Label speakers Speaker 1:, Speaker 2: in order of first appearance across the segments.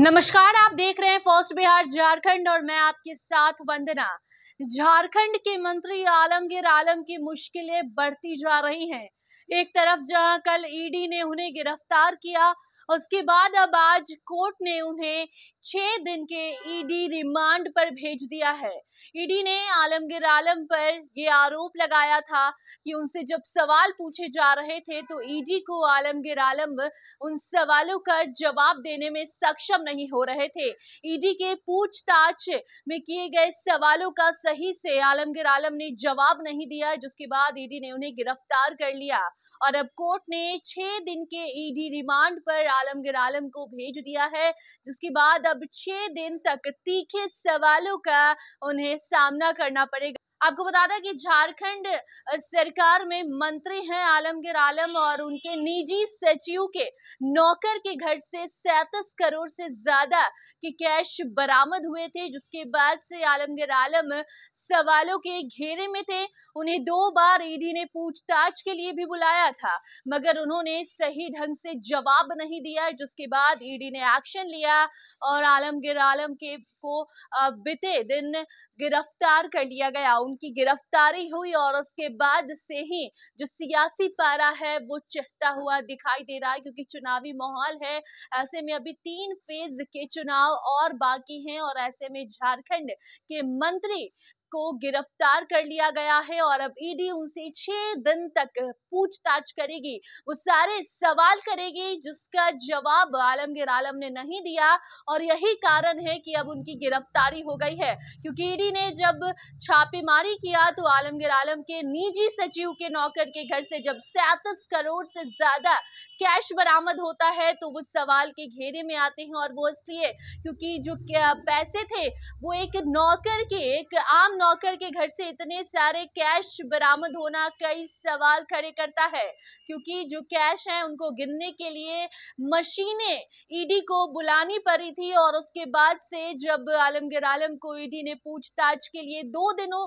Speaker 1: नमस्कार, आप देख रहे हैं फर्स्ट बिहार झारखंड और मैं आपके साथ वंदना। झारखंड के मंत्री आलमगीर आलम की मुश्किलें बढ़ती जा रही हैं। एक तरफ जहां कल ईडी ने उन्हें गिरफ्तार किया, उसके बाद अब आज कोर्ट ने उन्हें 6 दिन के ईडी रिमांड पर भेज दिया है। ईडी ने आलमगीर आलम पर ये आरोप लगाया था कि उनसे जब सवाल पूछे जा रहे थे तो ईडी को आलमगीर आलम उन सवालों का जवाब देने में सक्षम नहीं हो रहे थे। ईडी के पूछताछ में किए गए सवालों का सही से आलमगीर आलम ने जवाब नहीं दिया, जिसके बाद ईडी ने उन्हें गिरफ्तार कर लिया और अब कोर्ट ने 6 दिन के ईडी रिमांड पर आलमगीर आलम को भेज दिया है, जिसके बाद अब 6 दिन तक तीखे सवालों का उन्हें सामना करना पड़ेगा। आपको बता दें कि झारखंड सरकार में मंत्री हैं आलमगीर आलम और उनके निजी सचिव के नौकर के घर से 37 करोड़ से ज्यादा के कैश बरामद हुए थे, जिसके बाद से आलमगीर आलम सवालों के घेरे में थे। उन्हें 2 बार ईडी ने पूछताछ के लिए भी बुलाया था, मगर उन्होंने सही ढंग से जवाब नहीं दिया, जिसके बाद ईडी ने एक्शन लिया और आलमगीर आलम के को बीते दिन गिरफ्तार कर लिया गया। उनकी गिरफ्तारी हुई और उसके बाद से ही जो सियासी पारा है वो चढ़ता हुआ दिखाई दे रहा है, क्योंकि चुनावी माहौल है। ऐसे में अभी 3 फेज के चुनाव और बाकी हैं और ऐसे में झारखंड के मंत्री को गिरफ्तार कर लिया गया है और अब ईडी उनसे 6 दिन तक पूछताछ करेगी। वो सारे सवाल करेगी जिसका जवाब आलमगीर आलम ने नहीं दिया और यही कारण है कि अब उनकी गिरफ्तारी हो गई है, क्योंकि ईडी ने जब छापेमारी किया तो आलमगीर आलम के निजी सचिव के नौकर के घर से जब 37 करोड़ से ज्यादा कैश बरामद होता है तो वो सवाल के घेरे में आते हैं। और वो इसलिए क्योंकि जो पैसे थे वो एक आम नौकर के घर से इतने सारे कैश बरामद होना कई सवाल खड़े करता है, क्योंकि जो कैश है उनको गिनने के लिए मशीनें ईडी को बुलानी पड़ी थी और उसके बाद से जब आलमगीर आलम को ईडी ने पूछताछ के लिए 2 दिनों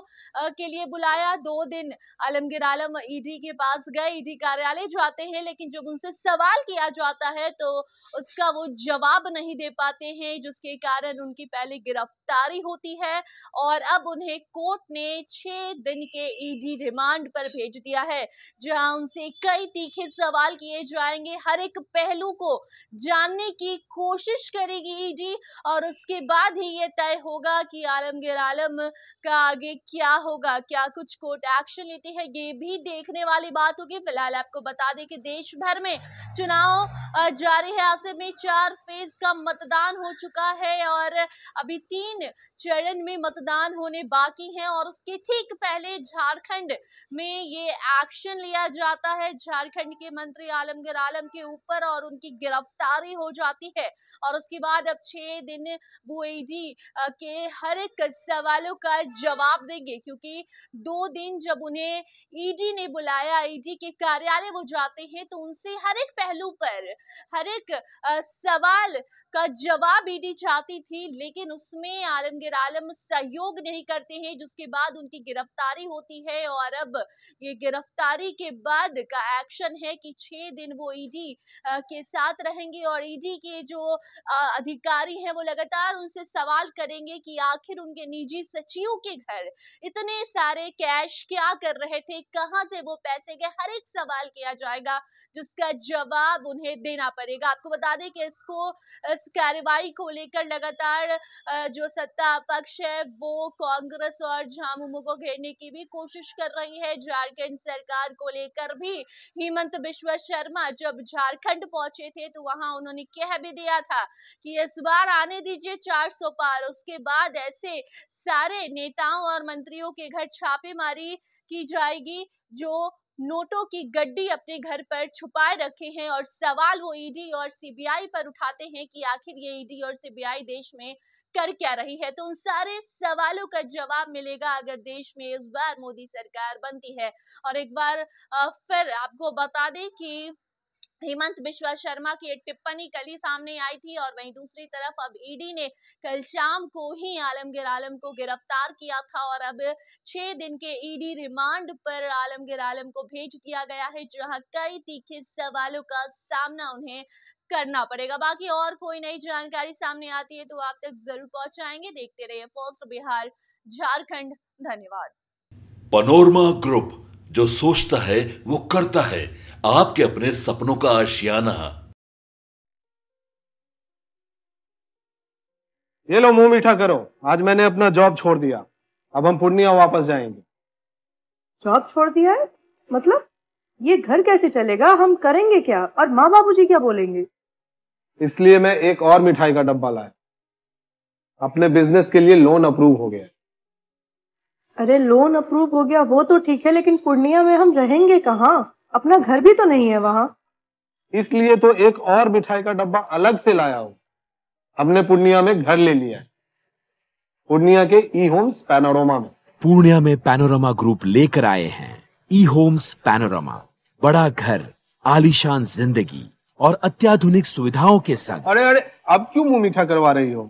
Speaker 1: के लिए बुलाया, 2 दिन आलमगीर आलम ईडी के पास गए, ईडी कार्यालय जाते हैं, लेकिन जब उनसे सवाल किया जाता है तो उसका वो जवाब नहीं दे पाते हैं, जिसके कारण उनकी पहले गिरफ्तारी होती है और अब उन्हें कोर्ट ने 6 दिन के ईडी रिमांड पर भेज दिया है, जहां उनसे कई तीखे सवाल किए जाएंगे। हर एक पहलू को जानने की कोशिश करेगी ईडी और उसके बाद ही ये तय होगा कि आलमगीर आलम का आगे क्या होगा, क्या कुछ कोर्ट एक्शन लेती है, ये भी देखने वाली बात होगी। फिलहाल आपको बता दें कि देश भर में चुनाव जारी है। ऐसे में 4 फेज का मतदान हो चुका है और अभी 3 चरण में मतदान होने बाकी हैं और उसके ठीक पहले झारखंड में ये एक्शन लिया जाता है झारखंड के मंत्री आलमगीर आलम के ऊपर और उनकी गिरफ्तारी हो जाती है और उसके बाद अब 6 दिन वो ईडी के हर एक सवालों का जवाब देंगे, क्योंकि 2 दिन जब उन्हें ईडी ने बुलाया, ईडी के कार्यालय वो जाते हैं तो उनसे हर एक पहलू पर हर एक सवाल का जवाब ईडी चाहती थी, लेकिन उसमें आलमगीर आलम सहयोग नहीं करते हैं, जिसके बाद उनकी गिरफ्तारी होती है और अब ये गिरफ्तारी के बाद का एक्शन है कि 6 दिन वो ईडी के साथ रहेंगे और ईडी के जो अधिकारी हैं वो लगातार उनसे सवाल करेंगे कि आखिर उनके निजी सचिव के घर इतने सारे कैश क्या कर रहे थे, कहां से वो पैसे गए, हर एक सवाल किया जाएगा जिसका जवाब उन्हें देना पड़ेगा। आपको बता दें कि इस कार्रवाई को लेकर लगातार जो सत्ता पक्ष है वो कांग्रेस और झामुमो को घेरने की भी कोशिश कर रही है। झारखंड सरकार को लेकर भी हेमंत बिश्वा शर्मा जब झारखंड पहुंचे थे तो वहां उन्होंने कह भी दिया था कि इस बार आने दीजिए 400 पार, उसके बाद ऐसे सारे नेताओं और मंत्रियों के घर छापेमारी की जाएगी जो नोटों की गड्डी अपने घर पर छुपाए रखे हैं। और सवाल वो ईडी और सीबीआई पर उठाते हैं कि आखिर ये ईडी और सीबीआई देश में कर क्या रही है। तो उन सारे सवालों का जवाब मिलेगा अगर देश में इस बार मोदी सरकार बनती है। और एक बार फिर आपको बता दें कि हेमंत बिश्वा शर्मा की एक टिप्पणी कल ही सामने आई थी और वहीं दूसरी तरफ अब ईडी ने कल शाम को ही आलमगीर आलम को गिरफ्तार किया था और अब 6 दिन के ईडी रिमांड पर आलमगीर आलम को भेज दिया गया है, जहां कई तीखे सवालों का सामना उन्हें करना पड़ेगा। बाकी और कोई नई जानकारी सामने आती है तो आप तक जरूर पहुंचाएंगे। देखते रहिए फर्स्ट बिहार झारखंड। धन्यवाद।
Speaker 2: पैनोरमा ग्रुप, जो सोचता है वो करता है। आपके अपने सपनों का आशियाना।
Speaker 3: ये लो मुंह मीठा करो, आज मैंने अपना जॉब छोड़ दिया। अब हम पूर्णिया वापस जाएंगे।
Speaker 4: जॉब छोड़ दिया है? मतलब ये घर कैसे चलेगा? हम करेंगे क्या? और माँ बाबूजी क्या बोलेंगे?
Speaker 3: इसलिए मैं एक और मिठाई का डब्बा लाया। अपने बिजनेस के लिए लोन अप्रूव हो गया।
Speaker 4: अरे लोन अप्रूव हो गया वो तो ठीक है, लेकिन पूर्णिया में हम रहेंगे कहाँ? अपना घर भी तो नहीं है वहां।
Speaker 3: इसलिए तो एक और मिठाई का डब्बा अलग से लाया हूं। हमने पूर्णिया में घर ले लिया है, पूर्णिया के ई होम्स पैनोरमा में।
Speaker 5: पूर्णिया में पैनोरमा ग्रुप लेकर आए हैं ई होम्स पैनोरमा। बड़ा घर, आलीशान जिंदगी और अत्याधुनिक सुविधाओं के संग।
Speaker 3: अरे अब क्यों मुंह मीठा करवा रही हो?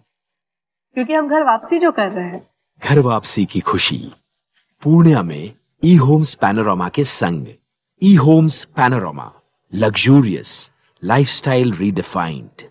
Speaker 4: क्योंकि हम घर वापसी जो कर रहे हैं।
Speaker 5: घर वापसी की खुशी पूर्णिया में ई होम्स पैनोरमा के संग। E homes panorama, luxurious lifestyle redefined.